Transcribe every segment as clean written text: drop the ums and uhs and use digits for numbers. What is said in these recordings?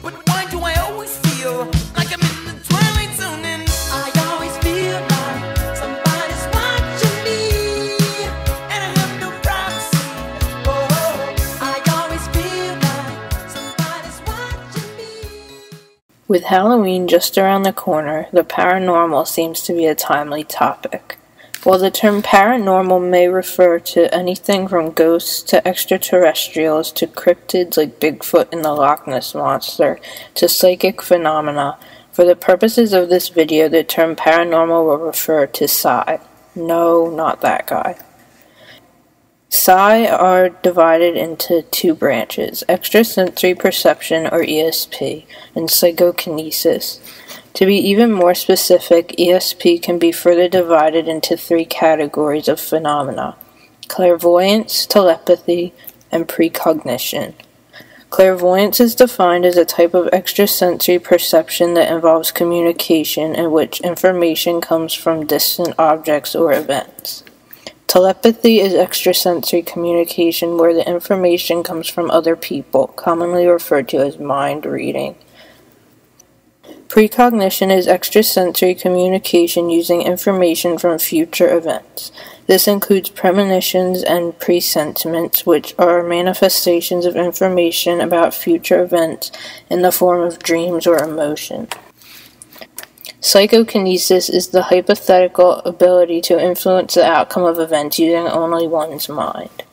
But why do I always feel like I'm in the twilight zone? And I always feel like somebody's watching me, and I have no privacy. Oh, I always feel like somebody's watching me. With Halloween just around the corner, the paranormal seems to be a timely topic. While the term paranormal may refer to anything from ghosts to extraterrestrials to cryptids like Bigfoot and the Loch Ness Monster to psychic phenomena, for the purposes of this video, the term paranormal will refer to psi. No, not that guy. Psi are divided into two branches, extrasensory perception or ESP, and psychokinesis. To be even more specific, ESP can be further divided into three categories of phenomena: clairvoyance, telepathy, and precognition. Clairvoyance is defined as a type of extrasensory perception that involves communication in which information comes from distant objects or events. Telepathy is extrasensory communication where the information comes from other people, commonly referred to as mind reading. Precognition is extrasensory communication using information from future events. This includes premonitions and presentiments, which are manifestations of information about future events in the form of dreams or emotion. Psychokinesis is the hypothetical ability to influence the outcome of events using only one's mind.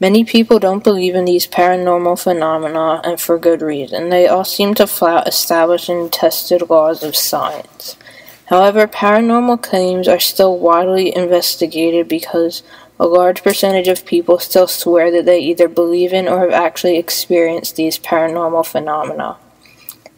Many people don't believe in these paranormal phenomena, and for good reason. They all seem to flout established and tested laws of science. However, paranormal claims are still widely investigated because a large percentage of people still swear that they either believe in or have actually experienced these paranormal phenomena.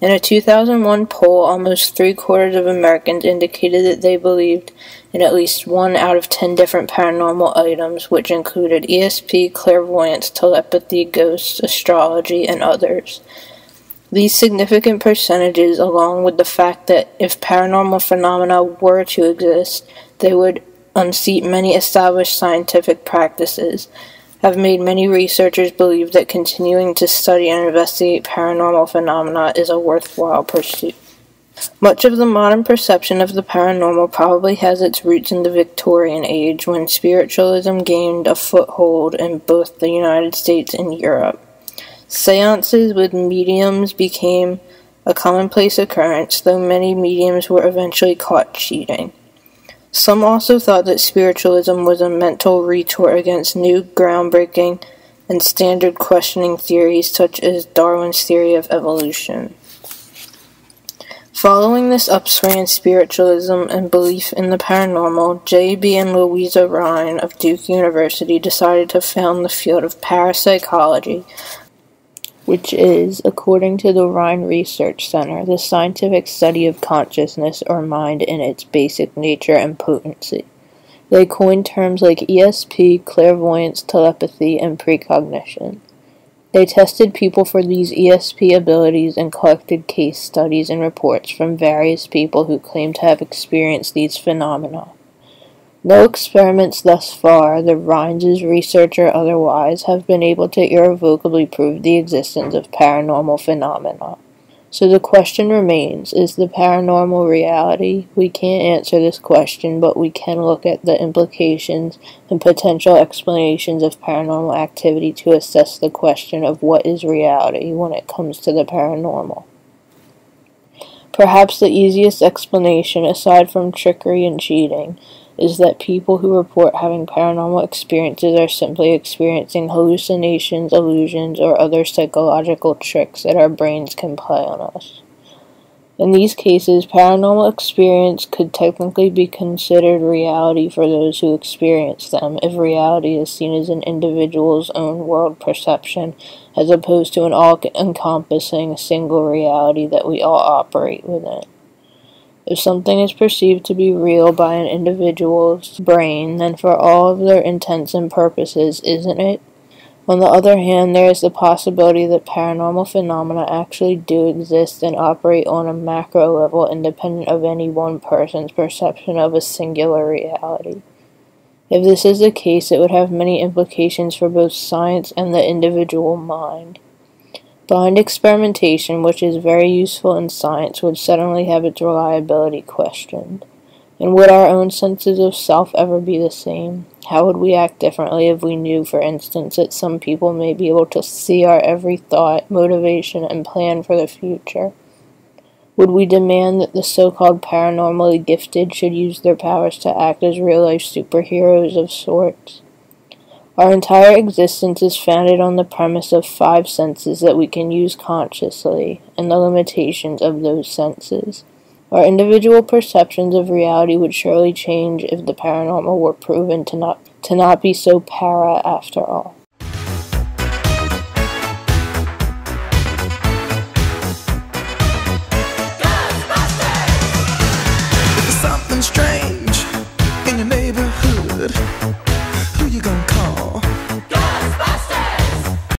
In a 2001 poll, almost 3/4 of Americans indicated that they believed in at least 1 out of 10 different paranormal items, which included ESP, clairvoyance, telepathy, ghosts, astrology, and others. These significant percentages, along with the fact that if paranormal phenomena were to exist, they would unseat many established scientific practices, have made many researchers believe that continuing to study and investigate paranormal phenomena is a worthwhile pursuit. Much of the modern perception of the paranormal probably has its roots in the Victorian age, when spiritualism gained a foothold in both the United States and Europe. Seances with mediums became a commonplace occurrence, though many mediums were eventually caught cheating. Some also thought that spiritualism was a mental retort against new, groundbreaking, and standard questioning theories such as Darwin's theory of evolution. Following this upswing in spiritualism and belief in the paranormal, J.B. and Louisa Rhine of Duke University decided to found the field of parapsychology, which is, according to the Rhine Research Center, the scientific study of consciousness or mind in its basic nature and potency. They coined terms like ESP, clairvoyance, telepathy, and precognition. They tested people for these ESP abilities and collected case studies and reports from various people who claimed to have experienced these phenomena. No experiments thus far, the Rhines' research or otherwise, have been able to irrevocably prove the existence of paranormal phenomena. So the question remains, is the paranormal reality? We can't answer this question, but we can look at the implications and potential explanations of paranormal activity to assess the question of what is reality when it comes to the paranormal. Perhaps the easiest explanation, aside from trickery and cheating, is that people who report having paranormal experiences are simply experiencing hallucinations, illusions, or other psychological tricks that our brains can play on us. In these cases, paranormal experience could technically be considered reality for those who experience them, if reality is seen as an individual's own world perception, as opposed to an all-encompassing single reality that we all operate within. If something is perceived to be real by an individual's brain, then for all of their intents and purposes, isn't it? On the other hand, there is the possibility that paranormal phenomena actually do exist and operate on a macro level independent of any one person's perception of a singular reality. If this is the case, it would have many implications for both science and the individual mind. Blind experimentation, which is very useful in science, would suddenly have its reliability questioned. And would our own senses of self ever be the same? How would we act differently if we knew, for instance, that some people may be able to see our every thought, motivation, and plan for the future? Would we demand that the so-called paranormally gifted should use their powers to act as real-life superheroes of sorts? Our entire existence is founded on the premise of 5 senses that we can use consciously, and the limitations of those senses. Our individual perceptions of reality would surely change if the paranormal were proven to not be so para after all.